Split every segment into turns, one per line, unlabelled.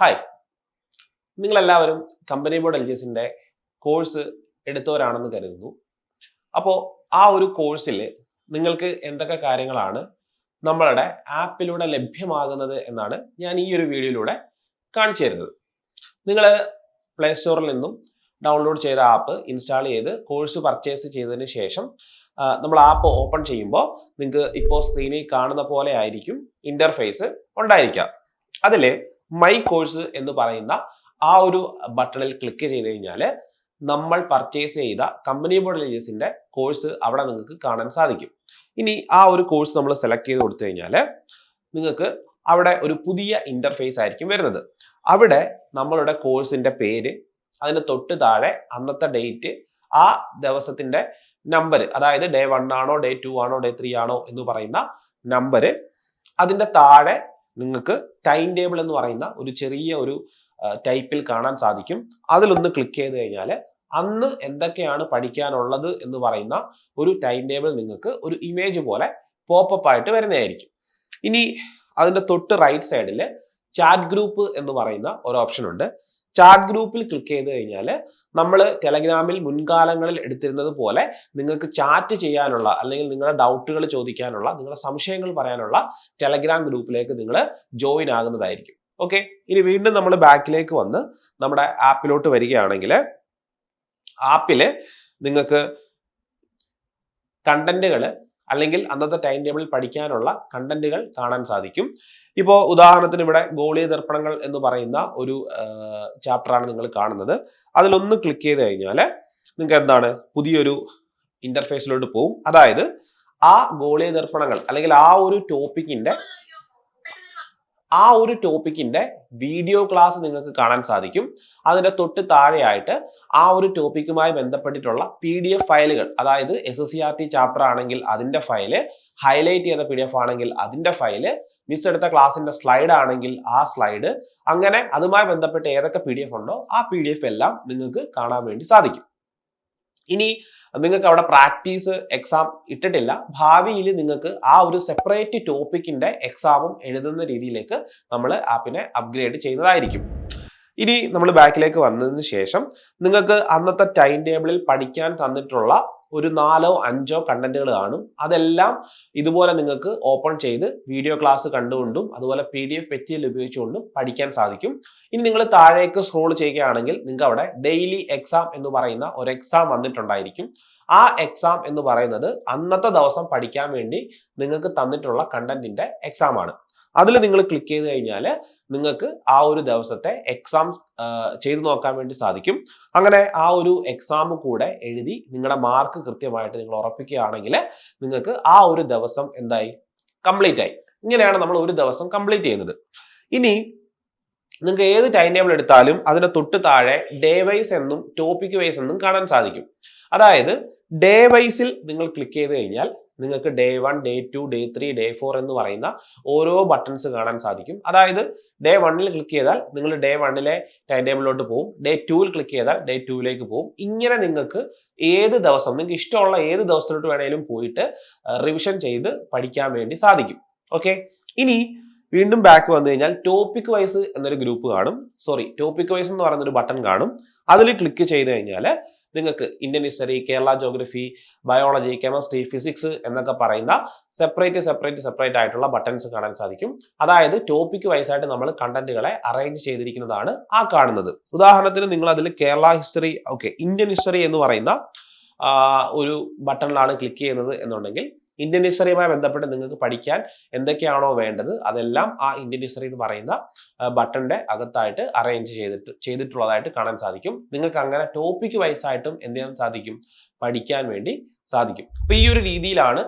Hi, നിങ്ങളെല്ലാവരും company board LGSന്റെ course എടുത്തവരാണെന്ന് കരുതുന്നു. അപ്പോൾ ആ ഒരു കോഴ്സിൽ നിങ്ങൾക്ക് എന്തൊക്കെ കാര്യങ്ങളാണ് നമ്മളുടെ ആപ്പിലൂടെ ലഭ്യമാകുന്നത് എന്നാണ് ഞാൻ ഈ ഒരു വീഡിയോയിലൂടെ കാണിച്ചു തരുന്നത്. നിങ്ങൾ പ്ലേ സ്റ്റോറിൽ നിന്നും ഡൗൺലോഡ് ചെയ്ത ആപ്പ് ഇൻസ്റ്റാൾ ചെയ്ത് കോഴ്സ് പർച്ചേസ് ചെയ്തതിന് ശേഷം നമ്മൾ ആപ്പ് ഓപ്പൺ ചെയ്യുമ്പോൾ നിങ്ങൾക്ക് ഇപ്പോൾ സ്ക്രീനിൽ കാണുന്ന പോലെ ആയിരിക്കും ഇന്റർഫേസ് ഉണ്ടായിരിക്കുക. അതിൽ മൈ കോഴ്സ് എന്ന് പറയുന്ന ആ ഒരു ബട്ടണിൽ ക്ലിക്ക് ചെയ്ത് കഴിഞ്ഞാൽ നമ്മൾ പർച്ചേസ് ചെയ്ത കമ്പനി ബോർഡ് LGSന്റെ കോഴ്സ് അവിടെ നിങ്ങൾക്ക് കാണാൻ സാധിക്കും. ഇനി ആ ഒരു കോഴ്സ് നമ്മൾ സെലക്ട് ചെയ്ത് കൊടുത്തു കഴിഞ്ഞാൽ നിങ്ങൾക്ക് അവിടെ ഒരു പുതിയ ഇന്റർഫേസ് ആയിരിക്കും വരുന്നത്. അവിടെ നമ്മളുടെ കോഴ്സിന്റെ പേര്, അതിന് തൊട്ട് താഴെ അന്നത്തെ ഡേറ്റ്, ആ ദിവസത്തിന്റെ നമ്പർ, അതായത് ഡേ 1 ആണോ ഡേ 2 ആണോ ഡേ 3 ആണോ എന്ന് പറയുന്ന നമ്പർ, അതിന്റെ താഴെ നിങ്ങൾക്ക് ടൈം ടേബിൾ എന്ന് പറയുന്ന ഒരു ചെറിയ ഒരു ടൈപ്പിൽ കാണാൻ സാധിക്കും. അതിലൊന്ന് ക്ലിക്ക് ചെയ്ത് കഴിഞ്ഞാൽ അന്ന് എന്തൊക്കെയാണ് പഠിക്കാനുള്ളത് എന്ന് പറയുന്ന ഒരു ടൈം ടേബിൾ നിങ്ങൾക്ക് ഒരു ഇമേജ് പോലെ പോപ്പപ്പ് ആയിട്ട് വരുന്നതായിരിക്കും. ഇനി അതിന്റെ തൊട്ട് റൈറ്റ് സൈഡിൽ ചാറ്റ് ഗ്രൂപ്പ് എന്ന് പറയുന്ന ഒരു ഓപ്ഷൻ ഉണ്ട്. ചാറ്റ് ഗ്രൂപ്പിൽ ക്ലിക്ക് ചെയ്ത് കഴിഞ്ഞാൽ നമ്മൾ ടെലഗ്രാമിൽ മുൻകാലങ്ങളിൽ എടുത്തിരുന്നത് പോലെ നിങ്ങൾക്ക് ചാറ്റ് ചെയ്യാനുള്ള, അല്ലെങ്കിൽ നിങ്ങളുടെ ഡൗട്ടുകൾ ചോദിക്കാനുള്ള, നിങ്ങളുടെ സംശയങ്ങൾ പറയാനുള്ള ടെലഗ്രാം ഗ്രൂപ്പിലേക്ക് നിങ്ങൾ ജോയിൻ ആകുന്നതായിരിക്കും. ഓക്കെ, ഇനി വീണ്ടും നമ്മൾ ബാക്കിലേക്ക് വന്ന് നമ്മുടെ ആപ്പിലോട്ട് വരികയാണെങ്കിൽ ആപ്പിൽ നിങ്ങൾക്ക് കണ്ടന്റുകൾ അല്ലെങ്കിൽ അന്നത്തെ ടൈം ടേബിളിൽ പഠിക്കാനുള്ള കണ്ടന്റുകൾ കാണാൻ സാധിക്കും. ഇപ്പോൾ ഉദാഹരണത്തിന് ഇവിടെ ഗോളീയ ദർപ്പണങ്ങൾ എന്ന് പറയുന്ന ഒരു ചാപ്റ്ററാണ് നിങ്ങൾ കാണുന്നത്. അതിലൊന്ന് ക്ലിക്ക് ചെയ്ത് കഴിഞ്ഞാൽ നിങ്ങൾക്ക് എന്താണ് പുതിയൊരു ഇന്റർഫേസിലോട്ട് പോകും. അതായത് ആ ഗോളീയ ദർപ്പണങ്ങൾ അല്ലെങ്കിൽ ആ ഒരു ടോപ്പിക്കിന്റെ വീഡിയോ ക്ലാസ് നിങ്ങൾക്ക് കാണാൻ സാധിക്കും. അതിന്റെ തൊട്ട് താഴെയായിട്ട് ആ ഒരു ടോപ്പിക്കുമായി ബന്ധപ്പെട്ടിട്ടുള്ള PDF ഫയലുകൾ, അതായത് SSCRT ചാപ്റ്റർ ആണെങ്കിൽ അതിന്റെ ഫയല്, ഹൈലൈറ്റ് ചെയ്ത PDF ആണെങ്കിൽ അതിന്റെ ഫയല്, മിസ് എടുത്ത ക്ലാസിന്റെ സ്ലൈഡ് ആണെങ്കിൽ ആ സ്ലൈഡ്, അങ്ങനെ അതുമായി ബന്ധപ്പെട്ട് ഏതൊക്കെ PDF ഉണ്ടോ ആ PDF എല്ലാം നിങ്ങൾക്ക് കാണാൻ വേണ്ടി സാധിക്കും. ഇനി നിങ്ങൾക്ക് അവിടെ പ്രാക്ടീസ് എക്സാം ഇട്ടിട്ടില്ല, ഭാവിയിൽ നിങ്ങൾക്ക് ആ ഒരു സെപ്പറേറ്റ് ടോപ്പിക്കിന്റെ എക്സാമും എഴുതുന്ന രീതിയിലേക്ക് നമ്മൾ ആപ്പിനെ അപ്ഗ്രേഡ് ചെയ്യുന്നതായിരിക്കും. ഇനി നമ്മൾ ബാക്കിലേക്ക് വന്നതിന് ശേഷം നിങ്ങൾക്ക് അന്നത്തെ ടൈം ടേബിളിൽ പഠിക്കാൻ തന്നിട്ടുള്ള ഒരു 4 or 5 കണ്ടന്റുകൾ കാണും. അതെല്ലാം ഇതുപോലെ നിങ്ങൾക്ക് ഓപ്പൺ ചെയ്ത് വീഡിയോ ക്ലാസ് കണ്ടുകൊണ്ടും അതുപോലെ PDF മെറ്റീരിയൽ ഉപയോഗിച്ചുകൊണ്ടും പഠിക്കാൻ സാധിക്കും. ഇനി നിങ്ങൾ താഴേക്ക് സ്ക്രോൾ ചെയ്യുകയാണെങ്കിൽ നിങ്ങൾക്ക് അവിടെ ഡെയിലി എക്സാം എന്ന് പറയുന്ന ഒരു എക്സാം വന്നിട്ടുണ്ടായിരിക്കും. ആ എക്സാം എന്ന് പറയുന്നത് അന്നത്തെ ദിവസം പഠിക്കാൻ വേണ്ടി നിങ്ങൾക്ക് തന്നിട്ടുള്ള കണ്ടന്റിന്റെ എക്സാം ആണ്. അതിൽ നിങ്ങൾ ക്ലിക്ക് ചെയ്ത് കഴിഞ്ഞാൽ നിങ്ങൾക്ക് ആ ഒരു ദിവസത്തെ എക്സാം ചെയ്തു നോക്കാൻ വേണ്ടി സാധിക്കും. അങ്ങനെ ആ ഒരു എക്സാം കൂടെ എഴുതി നിങ്ങളുടെ മാർക്ക് കൃത്യമായിട്ട് നിങ്ങൾ ഉറപ്പിക്കുകയാണെങ്കിൽ നിങ്ങൾക്ക് ആ ഒരു ദിവസം എന്തായി, കംപ്ലീറ്റ് ആയി. ഇങ്ങനെയാണ് നമ്മൾ ഒരു ദിവസം കംപ്ലീറ്റ് ചെയ്യുന്നത്. ഇനി നിങ്ങൾക്ക് ഏത് ടൈം ടേബിൾ എടുത്താലും അതിന്റെ തൊട്ട് താഴെ ഡേ വൈസ് എന്നും ടോപ്പിക് വൈസ് എന്നും കാണാൻ സാധിക്കും. അതായത് ഡേ വൈസിൽ നിങ്ങൾ ക്ലിക്ക് ചെയ്ത് കഴിഞ്ഞാൽ നിങ്ങൾക്ക് ഡേ 1, ഡേ 2, ഡേ 3, ഡേ 4 എന്ന് പറയുന്ന ഓരോ ബട്ടൺസ് കാണാൻ സാധിക്കും. അതായത് ഡേ 1ൽ ക്ലിക്ക് ചെയ്താൽ നിങ്ങൾ ഡേ 1ലെ ടൈം ടേബിളിലോട്ട് പോകും, ഡേ 2ൽ ക്ലിക്ക് ചെയ്താൽ ഡേ 2ലേക്ക് പോകും. ഇങ്ങനെ നിങ്ങൾക്ക് ഏത് ദിവസം, നിങ്ങൾക്ക് ഇഷ്ടമുള്ള ഏത് ദിവസത്തിലോട്ട് വേണേലും പോയിട്ട് റിവിഷൻ ചെയ്ത് പഠിക്കാൻ വേണ്ടി സാധിക്കും. ഓക്കെ, ഇനി വീണ്ടും ബാക്ക് വന്നു കഴിഞ്ഞാൽ ടോപ്പിക് വൈസ് എന്നൊരു ഗ്രൂപ്പ് കാണും. ടോപ്പിക് വൈസ് എന്ന് പറയുന്ന ഒരു ബട്ടൺ കാണും. അതിൽ ക്ലിക്ക് ചെയ്ത് കഴിഞ്ഞാൽ നിങ്ങൾക്ക് Indian history, Kerala geography, biology, chemistry, physics എന്നൊക്കെ പറയുന്ന സെപ്പറേറ്റ് ആയിട്ടുള്ള ബട്ടൺസ് കാണാൻ സാധിക്കും. അതായത് ടോപ്പിക് വൈസ് ആയിട്ട് നമ്മൾ കണ്ടന്റുകളെ അറേഞ്ച് ചെയ്തിരിക്കുന്നതാണ് ആ കാണുന്നത്. ഉദാഹരണത്തിന് നിങ്ങൾ അതിൽ കേരള ഹിസ്റ്ററി, ഇന്ത്യൻ ഹിസ്റ്ററി എന്ന് പറയുന്ന ഒരു ബട്ടണിലാണ് ക്ലിക്ക് ചെയ്യുന്നത് എന്നുണ്ടെങ്കിൽ ഇന്ത്യൻ ഹിസ്റ്ററിയുമായി ബന്ധപ്പെട്ട് നിങ്ങൾക്ക് പഠിക്കാൻ എന്തൊക്കെയാണോ വേണ്ടത് അതെല്ലാം ആ ഇന്ത്യൻ ഹിസ്റ്ററി എന്ന് പറയുന്ന ബട്ടന്റെ അകത്തായിട്ട് അറേഞ്ച് ചെയ്തിട്ടുള്ളതായിട്ട് കാണാൻ സാധിക്കും. നിങ്ങൾക്ക് അങ്ങനെ ടോപ്പിക് വൈസ് ആയിട്ടും എന്ത് ചെയ്യാൻ സാധിക്കും, പഠിക്കാൻ വേണ്ടി സാധിക്കും. അപ്പൊ ഈ ഒരു രീതിയിലാണ്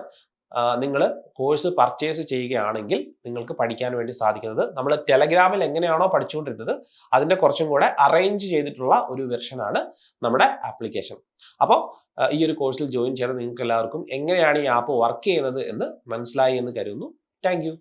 നിങ്ങൾ കോഴ്സ് പർച്ചേസ് ചെയ്യുകയാണെങ്കിൽ നിങ്ങൾക്ക് പഠിക്കാൻ വേണ്ടി സാധിക്കുന്നത്. നമ്മൾ ടെലഗ്രാമിൽ എങ്ങനെയാണോ പഠിച്ചുകൊണ്ടിരുന്നത് അതിന്റെ കുറച്ചും കൂടെ അറേഞ്ച് ചെയ്തിട്ടുള്ള ഒരു വെർഷനാണ് നമ്മുടെ ആപ്ലിക്കേഷൻ. അപ്പോൾ ഈ ഒരു കോഴ്സിൽ ജോയിൻ ചെയ്ത് നിങ്ങൾക്ക് എല്ലാവർക്കും എങ്ങനെയാണ് ഈ ആപ്പ് വർക്ക് ചെയ്യുന്നത് എന്ന് മനസ്സിലായി എന്ന് കരുതുന്നു. Thank you.